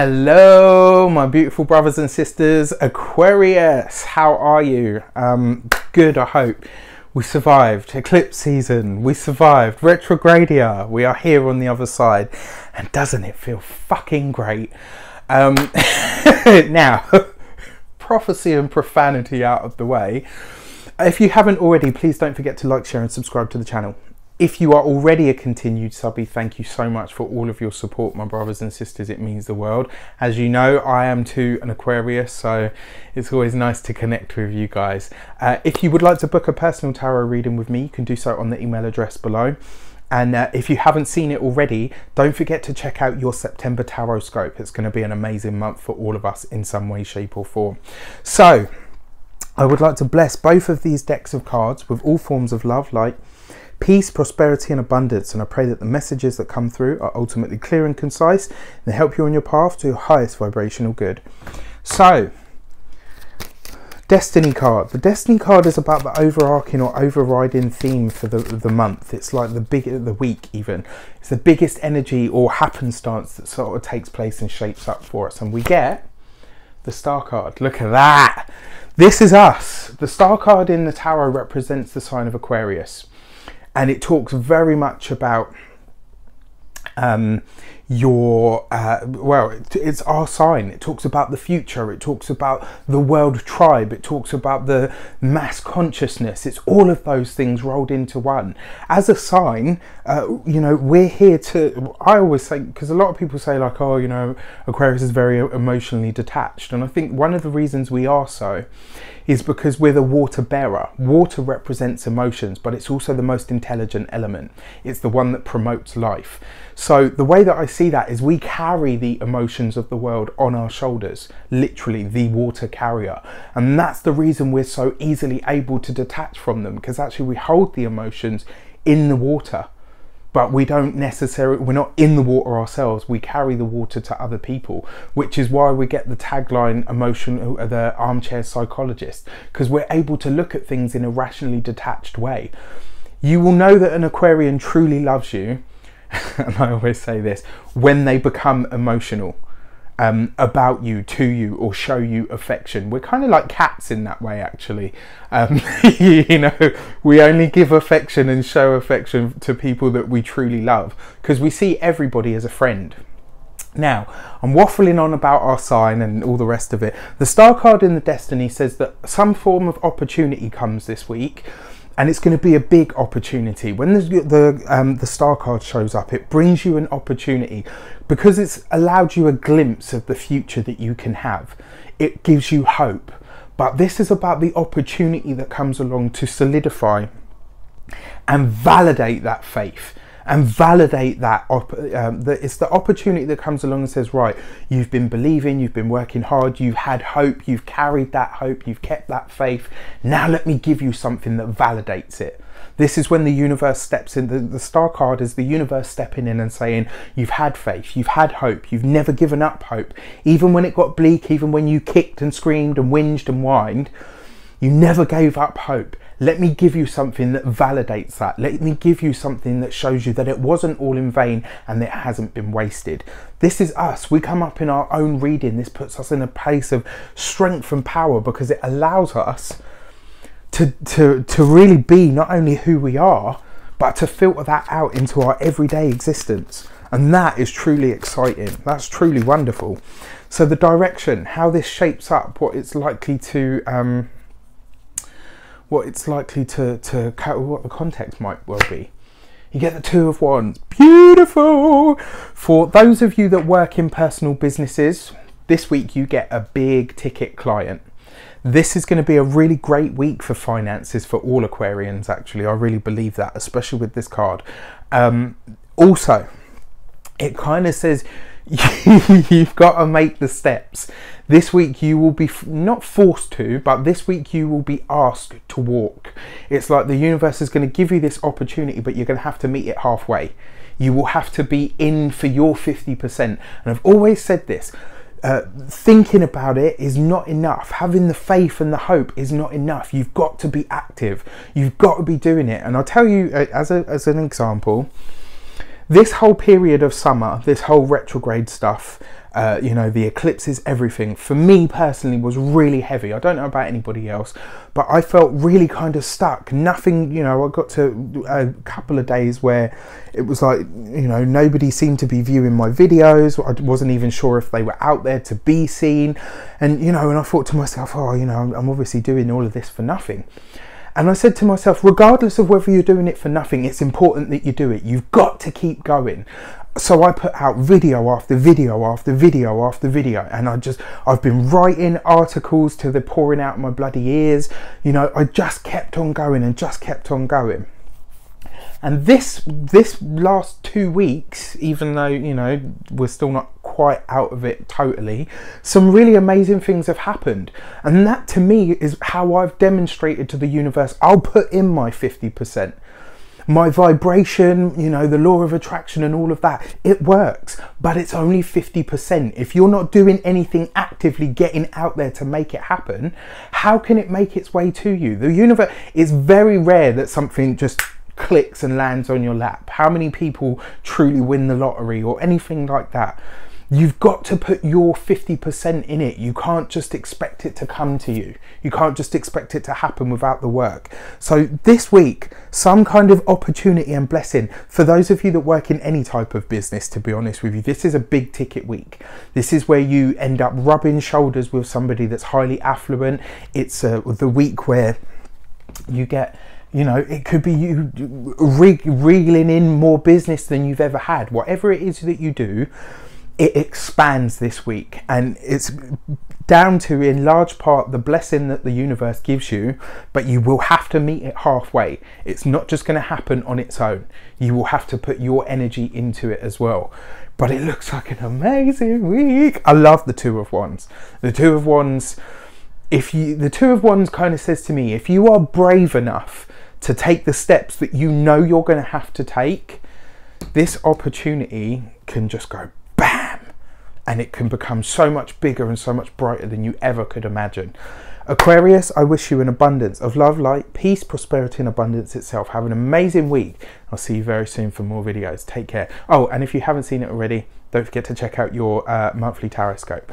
Hello, my beautiful brothers and sisters, Aquarius. How are you? Good, I hope. We survived eclipse season. We survived retrogradia. We are here on the other side. And doesn't it feel fucking great? Now, prophecy and profanity out of the way. If you haven't already, please don't forget to like, share and subscribe to the channel. If you are already a continued subby, thank you so much for all of your support, my brothers and sisters. It means the world. As you know, I am too an Aquarius, so it's always nice to connect with you guys. If you would like to book a personal tarot reading with me, you can do so on the email address below. And if you haven't seen it already, don't forget to check out your September Tarotscope. It's going to be an amazing month for all of us in some way, shape or form. So, I would like to bless both of these decks of cards with all forms of love, light, peace, prosperity and abundance, and I pray that the messages that come through are ultimately clear and concise and they help you on your path to your highest vibrational good. So, Destiny card. The Destiny card is about the overarching or overriding theme for the month. It's like the week even. It's the biggest energy or happenstance that sort of takes place and shapes up for us. And we get the Star card. Look at that. This is us. The Star card in the tarot represents the sign of Aquarius. And it talks very much about it's our sign. It talks about the future. It talks about the world tribe. It talks about the mass consciousness. It's all of those things rolled into one. As a sign, you know, we're here to, I always say, because a lot of people say like, oh, you know, Aquarius is very emotionally detached. And I think one of the reasons we are so is because we're the water bearer. Water represents emotions, but it's also the most intelligent element. It's the one that promotes life. So the way that I see that is we carry the emotions of the world on our shoulders, literally the water carrier. And that's the reason we're so easily able to detach from them, because actually we hold the emotions in the water, but we don't necessarily, we're not in the water ourselves. We carry the water to other people, which is why we get the tagline the armchair psychologist, because we're able to look at things in a rationally detached way. You will know that an Aquarian truly loves you, and I always say this, when they become emotional about you, to you, or show you affection. We're kind of like cats in that way, actually. You know, we only give affection and show affection to people that we truly love, because we see everybody as a friend. Now, I'm waffling on about our sign and all the rest of it. The Star card in the Destiny says that some form of opportunity comes this week. And it's going to be a big opportunity. When the Star card shows up, it brings you an opportunity because it's allowed you a glimpse of the future that you can have. It gives you hope. But this is about the opportunity that comes along to solidify and validate that faith. And validate that, it's the opportunity that comes along and says, right, you've been believing, you've been working hard, you've had hope, you've carried that hope, you've kept that faith. Now let me give you something that validates it. This is when the universe steps in. The Star card is the universe stepping in and saying, you've had faith, you've had hope, you've never given up hope. Even when it got bleak, even when you kicked and screamed and whinged and whined, you never gave up hope. Let me give you something that validates that. Let me give you something that shows you that it wasn't all in vain and it hasn't been wasted. This is us. We come up in our own reading. This puts us in a place of strength and power because it allows us to really be not only who we are, but to filter that out into our everyday existence. And that is truly exciting. That's truly wonderful. So the direction, how this shapes up, what it's likely to... what the context might well be. You get the Two of Wands. Beautiful! For those of you that work in personal businesses, this week you get a big ticket client. This is going to be a really great week for finances for all Aquarians, actually. I really believe that, especially with this card. Also, it kind of says you've got to make the steps. This week you will be not forced to, but this week you will be asked to walk. It's like the universe is going to give you this opportunity, but you're going to have to meet it halfway. You will have to be in for your 50%. And I've always said this, thinking about it is not enough. Having the faith and the hope is not enough. You've got to be active. You've got to be doing it. And I'll tell you as an example, this whole period of summer, this whole retrograde stuff, You know, the eclipses, everything for me personally was really heavy. I don't know about anybody else, but I felt really kind of stuck. Nothing, you know, I got to a couple of days where it was like, you know, nobody seemed to be viewing my videos. I wasn't even sure if they were out there to be seen. And, you know, and I thought to myself, oh, you know, I'm obviously doing all of this for nothing. And I said to myself, regardless of whether you're doing it for nothing, it's important that you do it. You've got to keep going. So I put out video after video after video after video, and I've been writing articles till they're pouring out my bloody ears. You know, I just kept on going and just kept on going. And this last 2 weeks, even though, you know, we're still not quite out of it totally, some really amazing things have happened. And that to me is how I've demonstrated to the universe, I'll put in my 50%. My vibration, you know, the law of attraction and all of that, it works, but it's only 50%. If you're not doing anything actively getting out there to make it happen, how can it make its way to you? The universe, it's very rare that something just clicks and lands on your lap. How many people truly win the lottery or anything like that? You've got to put your 50% in it. You can't just expect it to come to you. You can't just expect it to happen without the work. So this week, some kind of opportunity and blessing for those of you that work in any type of business, to be honest with you, this is a big ticket week. This is where you end up rubbing shoulders with somebody that's highly affluent. It's the week where you get, you know, it could be you reeling in more business than you've ever had. Whatever it is that you do, it expands this week, and it's down to, in large part, the blessing that the universe gives you, but you will have to meet it halfway. It's not just going to happen on its own. You will have to put your energy into it as well. But it looks like an amazing week. I love the Two of Wands. The Two of Wands, the Two of Wands kind of says to me, if you are brave enough to take the steps that you know you're going to have to take, this opportunity can just go bam, and it can become so much bigger and so much brighter than you ever could imagine. Aquarius, I wish you an abundance of love, light, peace, prosperity and abundance itself. Have an amazing week. I'll see you very soon for more videos. Take care. Oh, and if you haven't seen it already, don't forget to check out your monthly Tarotscope.